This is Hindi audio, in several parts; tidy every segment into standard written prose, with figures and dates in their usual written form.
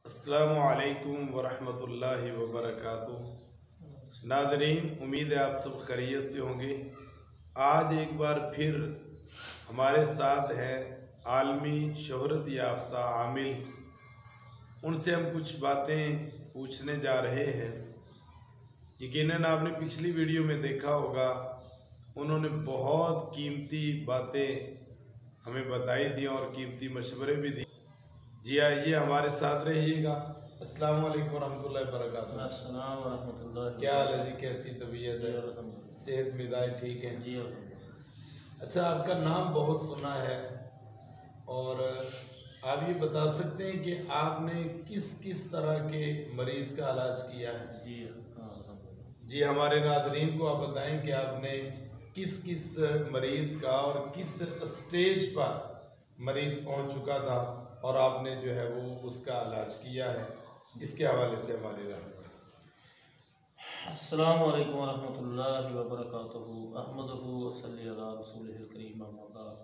अस्सलामु अलैकुम वरहमतुल्लाहि वबरकातुहू। नाज़रीन, उम्मीद है आप सब खैरियत से होंगे। आज एक बार फिर हमारे साथ हैं आलमी शोहरत याफ्ता आमिल। उनसे हम कुछ बातें पूछने जा रहे हैं। यकीनन आपने पिछली वीडियो में देखा होगा, उन्होंने बहुत कीमती बातें हमें बताई थी और कीमती मशवरे भी दिए। जी आइए हमारे साथ रहिएगा। अस्सलाम वालेकुम वरहमतुल्लाहि वबरकातुहू। अस्सलाम वरहमतुल्लाहि। क्या हाल है जी, कैसी तबीयत है, सेहत मिजाज ठीक है? जी। अच्छा, आपका नाम बहुत सुना है और आप ये बता सकते हैं कि आपने किस किस तरह के मरीज का इलाज किया है? जी जी, हमारे नाज़रीन को आप बताएं कि आपने किस किस मरीज का और किस स्टेज पर मरीज पहुंच चुका था और आपने जो है वो उसका इलाज किया है, इसके हवाले से हमारे राह। अस्सलामु अलैकुम वरहमतुल्लाहि वबरकातुहू। अहमदुहू व सल्ली अला रसूलिहिल करीम, अम्मा बाद।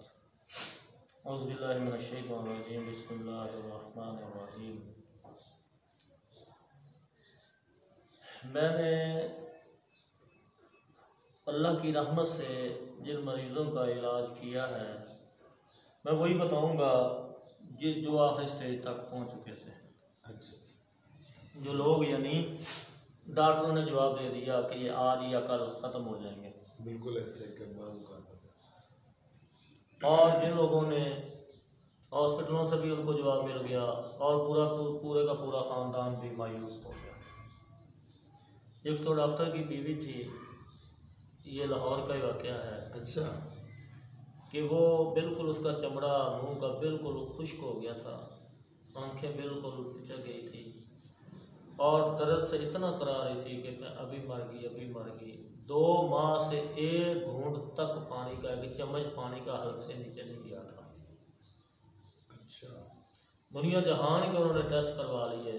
औज़ु बिल्लाहि मिनश शैतानिर रजीम, बिस्मिल्लाहिर रहमानिर रहीम। मैंने अल्लाह की रहमत से जिन मरीज़ों का इलाज किया है, मैं वही बताऊंगा जो आखिरी स्टेज तक पहुंच चुके थे। अच्छा, जो लोग यानी डॉक्टरों ने जवाब दे दिया कि ये आज या कल ख़त्म हो जाएंगे, बिल्कुल ऐसे करना। और जिन लोगों ने हॉस्पिटलों से भी उनको जवाब मिल गया और पूरे का पूरा ख़ानदान भी मायूस हो गया। एक तो डॉक्टर की बीवी थी, ये लाहौर का ही वाक़या है। अच्छा, कि वो बिल्कुल उसका चमड़ा मुंह का बिल्कुल खुश्क हो गया था, आंखें बिल्कुल पिचक गई थी और दर्द से इतना करा रही थी कि मैं अभी मर गई। 2 माह से 1 घूंट तक पानी का, एक चम्मच पानी का हल्क से नीचे नहीं गया था। अच्छा, दुनिया जहान के उन्होंने टेस्ट करवा लिए।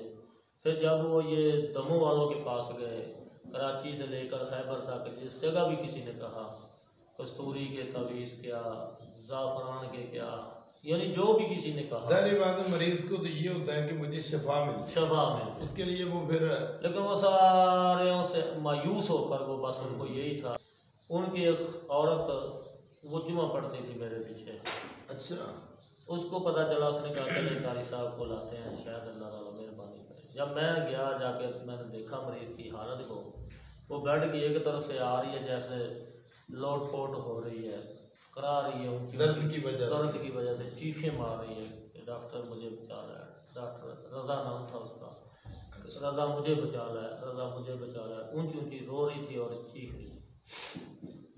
फिर जब वो ये दमों वालों के पास गए, कराची से लेकर खैबर तक, जिस जगह भी किसी ने कहा कस्तूरी के तवीज़ क्या, ज़ाफ़रान के क्या, यानी जो भी किसी ने कहा। सारी बात है, मरीज को तो ये होता है कि मुझे शफा मिले, इसके लिए वो फिर, लेकिन वो सारे से मायूस होकर वो बस उनको यही था। उनकी एक औरत वो जुमा पढ़ती थी मेरे पीछे। अच्छा, उसको पता चला, उसने कहा चले कारी साहब को लाते हैं, शायद अल्लाह ताला मेहरबानी करे। जब मैं गया, जाके मैंने देखा मरीज़ की हालत को, वो बेड की एक तरफ से आ रही है जैसे लोट पोट हो रही है, करा रही है, दर्द की वजह से चीखें मार रही है कि डॉक्टर मुझे बचा रहा है। डॉक्टर रज़ा नाम था उसका। अच्छा। रज़ा मुझे बचा रहा है, रज़ा मुझे बचा रहा है, ऊंची रो रही थी और चीख रही थी।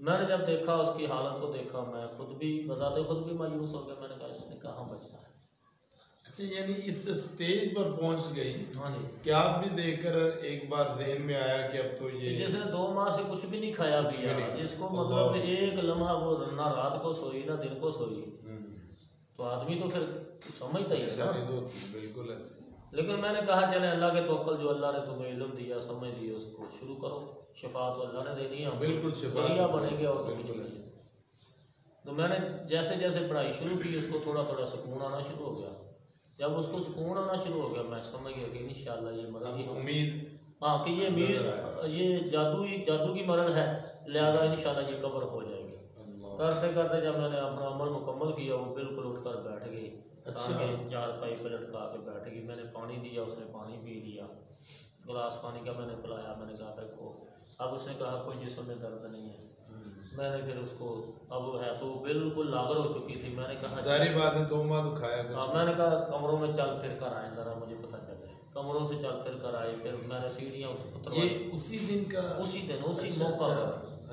मैंने जब देखा उसकी हालत को देखा, मैं खुद भी मायूस हो गया। मैंने कहा इसने कहाँ बचना है। अच्छा, यानी इस स्टेज पर पहुंच गई। हाँ जी। क्या आप भी देखकर एक बार जहन में आया कि अब तो ये, जिसने 2 माह से कुछ भी नहीं खाया पिया, जिसको मतलब एक लम्हा वो ना रात को सोई ना दिन को सोई, तो आदमी तो फिर समझता ही है ना। बिल्कुल। लेकिन मैंने कहा चले अल्लाह के तवक्कल, जो अल्लाह ने तुम्हें इल्म दिया, समझ दी, उसको शुरू करो। शफा तो अल्लाह ने देनी है, बिल्कुल शफा बनेंगे और तो कुछ नहीं। तो मैंने जैसे जैसे पढ़ाई शुरू की, उसको थोड़ा थोड़ा सुकून आना शुरू हो गया। जब उसको सुकून आना शुरू हो गया, मैं समझ गया कि इंशाअल्लाह ये मर्द ही उम्मीद, हाँ कि ये जादू की मर्द है, लिहाजा इंशाअल्लाह ये कब्र हो जाएगी। करते करते जब मैंने अपना अमल मुकम्मल किया, वो बिल्कुल उठकर बैठ गई। अच्छा, 4 पाई पे लटका के बैठ गई। मैंने पानी दिया, उसने पानी पी लिया। गिलास पानी का मैंने पिलाया। मैंने कहा देखो, अब उसने कहा कोई जिस्म में दर्द नहीं है। मैंने फिर उसको, अब है तो बिल्कुल लागर हो चुकी थी। मैंने कहा सारी बात है, 2 माह तो खाया। मैंने कहा कमरों में चल फिर कर आए, ज़रा मुझे पता चले। कमरों से चल फिर कर आई। फिर मैंने सीढ़ियाँ ये उसी दिन का, उसी अच्छा, मौका।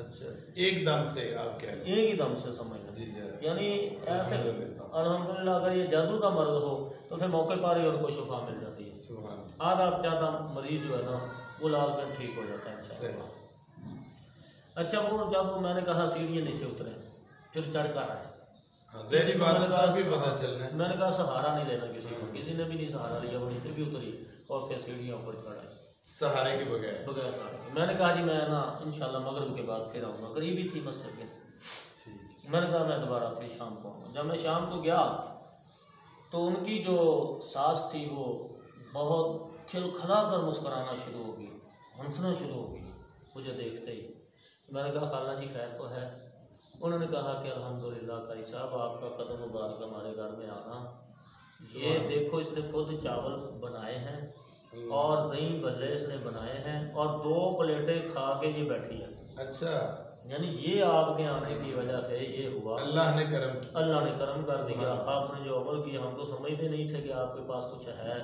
अच्छा, एकदम से आप कह रहे हैं? एक ही दम से समझ लें, यानी ऐसे अल्हम्दुलिल्लाह। अगर ये जादू का मर्ज हो तो फिर मौके पर ही उनको शिफा मिल जाती है। आधा ज़्यादा मरीज जो है ना, वो लाजमन ठीक हो जाता है इंशाअल्लाह। अच्छा, वो जब मैंने कहा सीढ़ियाँ नीचे उतरे, फिर चढ़ कर आए। मैंने कहा सहारा नहीं लेना किसी ने भी नहीं सहारा लिया। वो नीचे भी उतरी और फिर सीढ़ियाँ ऊपर चढ़ आई सहारे के बगैर सहारे के। मैंने कहा जी मैं ना इंशाल्लाह मगरिब के बाद फिर आऊँगा। करीब ही थी मस्जिद के। मैंने कहा मैं दोबारा फिर शाम को आऊँगा। जब मैं शाम को गया तो उनकी जो सास थी वो बहुत खिलखिला कर मुस्कराना शुरू होगी, हंसना शुरू होगी मुझे देखते ही। मैंने कहा खाला जी खैर तो है? उन्होंने कहा कि अल्हम्दुलिल्लाह कारी साहब आपका कदम मुबारक हमारे घर में आना, ये देखो इसने खुद चावल बनाए हैं और दही भल्ले इसने बनाए हैं और 2 प्लेटें खा के ये बैठी है। अच्छा, यानी ये आपके आने की वजह से ये हुआ, अल्लाह ने करम किया, अल्लाह ने करम कर दिया। आपने जो अमल किया हम तो समझते नहीं थे कि आपके पास कुछ है,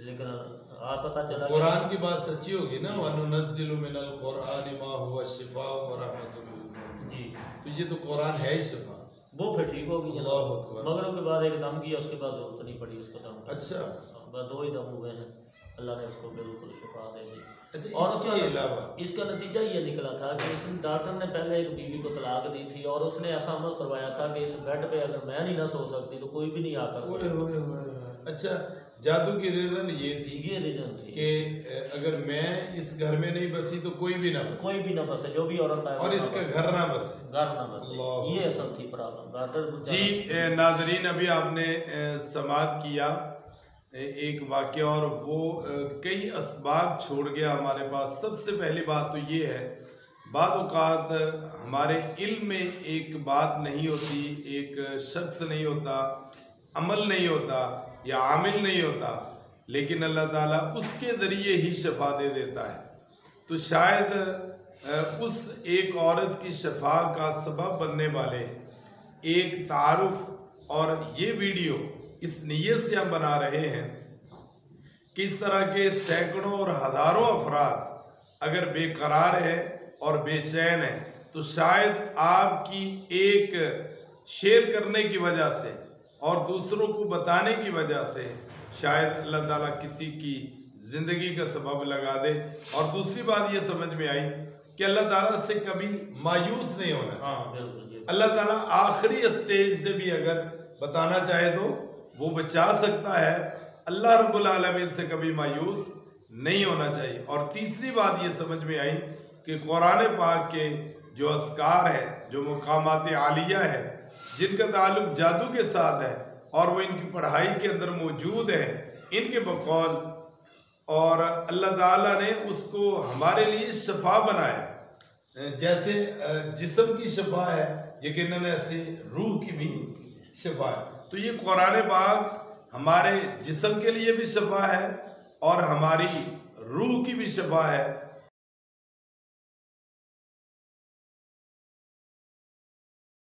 लेकिन आप पता चला कुरान की बात सच्ची होगी ना, वनुनज़्ज़िलु मिनल कुरानि मा हुवा शिफ़ाउ व रहमतुल लिल जी, तो ये तो कुरान है ही शिफा। वो फिर ठीक होगी जनाब। अल्लाहु अकबर। मगर उसके बाद एक दम किया, उसके बाद जरूरत नहीं पड़ी उसको दम करने। अच्छा, बस 2 ही दम हुए हैं, अल्लाह ने उसको बिल्कुल शिफा दे दी। अच्छा, और इसके अलावा इसका नतीजा ये निकला था कि इस डॉक्टर ने पहले एक बीवी को तलाक दी थी और उसने ऐसा अमल करवाया था कि इस बेड पे अगर मैं नहीं ना सो सकती तो कोई भी नहीं आकर सोएगा। अच्छा, जादू की रीजन ये थी, ये रीजन थी कि अगर मैं इस घर में नहीं बसी तो कोई भी ना बसे, कोई भी ना बसे, जो भी औरत आए और इसका घर ना बसे, घर ना बसे। ये असल थी प्रॉब्लम। जी नादरीन, अभी आपने समाअत किया एक वाक़या और वो कई असबाब छोड़ गया हमारे पास। सबसे पहली बात तो ये है, बाद औक़ात हमारे इल्म में एक बात नहीं होती, एक शख्स नहीं होता, अमल नहीं होता या आमिल नहीं होता, लेकिन अल्लाह ताला उसके ज़रिए ही शफा दे देता है। तो शायद उस एक औरत की शफा का सबब बनने वाले एक तारुफ और ये वीडियो इस नीयत से हम बना रहे हैं कि इस तरह के सैकड़ों और हज़ारों अफराद अगर बेकरार है और बेचैन है तो शायद आपकी एक शेयर करने की वजह से और दूसरों को बताने की वजह से शायद अल्लाह ताला किसी की ज़िंदगी का सबब लगा दे। और दूसरी बात ये समझ में आई कि अल्लाह ताला से कभी मायूस नहीं होना। हाँ, बिल्कुल। अल्लाह ताला आखिरी स्टेज से भी अगर बताना चाहे तो वो बचा सकता है। अल्लाह रब्बुल आलमीन से कभी मायूस नहीं होना चाहिए। और तीसरी बात ये समझ में आई कि कुरान पाक के जो अस्कार हैं, जो मुकामात आलिया है, जिनका ताल्लुक जादू के साथ है और वो इनकी पढ़ाई के अंदर मौजूद है, इनके बकौल, और अल्लाह ताला ने उसको हमारे लिए शफा बनाया। जैसे जिस्म की शफा है, यकीनन ऐसे रूह की भी शफा है। तो ये कुरान पाक हमारे जिस्म के लिए भी शफा है और हमारी रूह की भी शफा है।